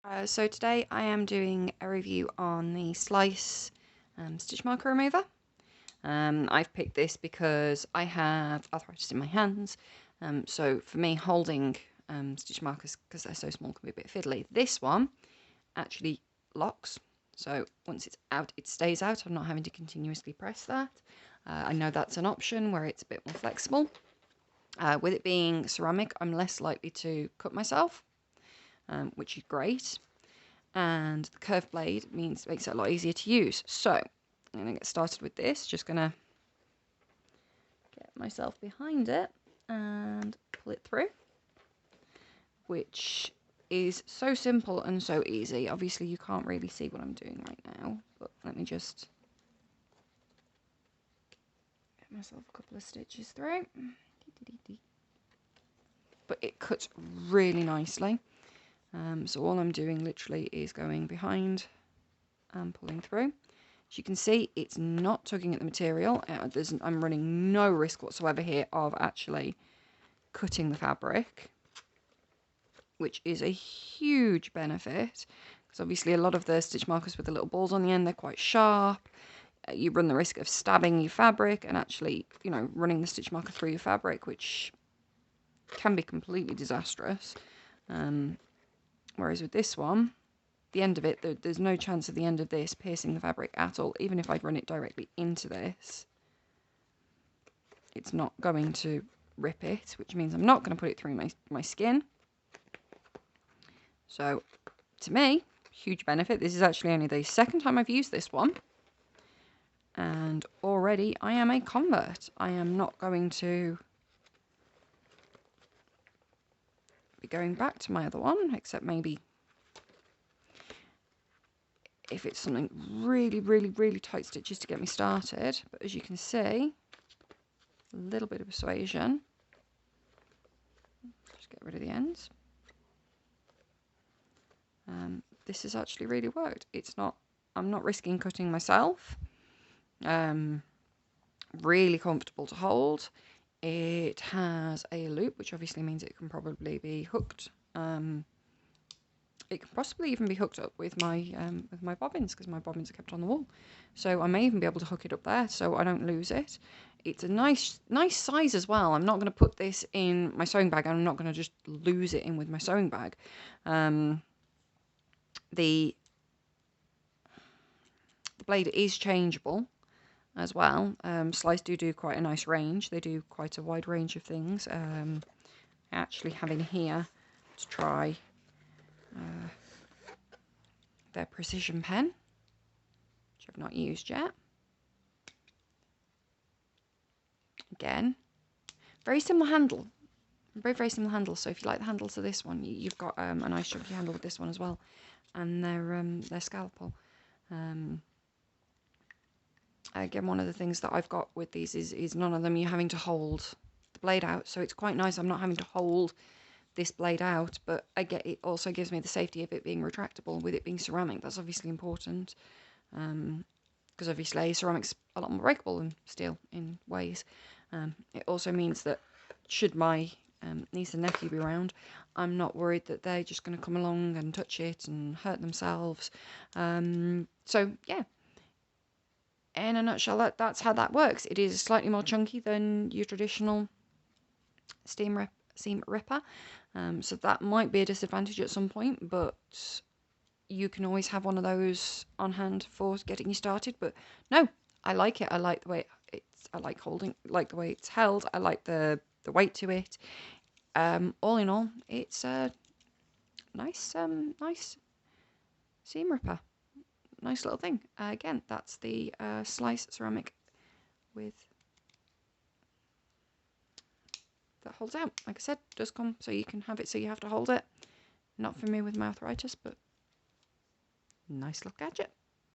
So today I am doing a review on the Slice stitch marker remover. I've picked this because I have arthritis in my hands, so for me holding stitch markers, because they're so small, can be a bit fiddly. This one actually locks, so once it's out it stays out. I'm not having to continuously press that. I know that's an option where it's a bit more flexible. With it being ceramic, I'm less likely to cut myself, which is great. And the curved blade makes it a lot easier to use. So I'm going to get started with this. Just going to get myself behind it and pull it through, which is so simple and so easy. Obviously you can't really see what I'm doing right now, but let me just get myself a couple of stitches through. But it cuts really nicely. So all I'm doing literally is going behind and pulling through. As you can see, it's not tugging at the material. I'm running no risk whatsoever here of actually cutting the fabric, which is a huge benefit, because obviously a lot of the stitch markers with the little balls on the end, they're quite sharp. You run the risk of stabbing your fabric and actually, running the stitch marker through your fabric, which can be completely disastrous. Whereas with this one, the end of it, there's no chance of the end of this piercing the fabric at all. Even if I'd run it directly into this, it's not going to rip it, which means I'm not going to put it through my skin. So to me, huge benefit. This is actually only the second time I've used this one, and already I am a convert. I am not going to be going back to my other one, except maybe if it's something really, really, really tight stitches to get me started. But as you can see, a little bit of persuasion. Just get rid of the ends. This has actually really worked. I'm not risking cutting myself. Really comfortable to hold. It has a loop, which obviously means it can probably be hooked. It can possibly even be hooked up with my bobbins, because my bobbins are kept on the wall. So I may even be able to hook it up there so I don't lose it. It's a nice size as well. I'm not going to put this in my sewing bag, and I'm not going to just lose it in with my sewing bag. The blade is changeable as well. Slice do quite a nice range. They do quite a wide range of things. Actually having here to try their precision pen, which I've not used yet. Again, very similar handle. Very similar handle. So if you like the handles of this one, you've got a nice chunky handle with this one as well. And their scalpel. Again, one of the things that I've got with these is none of them you're having to hold the blade out, so it's quite nice. I'm not having to hold this blade out, but I get it also gives me the safety of it being retractable. With it being ceramic, that's obviously important, because obviously ceramic's a lot more breakable than steel in ways. It also means that should my niece and nephew be around, I'm not worried that they're just going to come along and touch it and hurt themselves. So yeah, in a nutshell, that's how that works. It is slightly more chunky than your traditional seam ripper, so that might be a disadvantage at some point, but you can always have one of those on hand for getting you started. But no, I like it. I like the way I like the way it's held. I like the weight to it. All in all, it's a nice seam ripper. Nice little thing. Again, that's the Slice ceramic with that holds out. Like I said, does come so you can have it so you have to hold it. Not for me with my arthritis, but nice little gadget.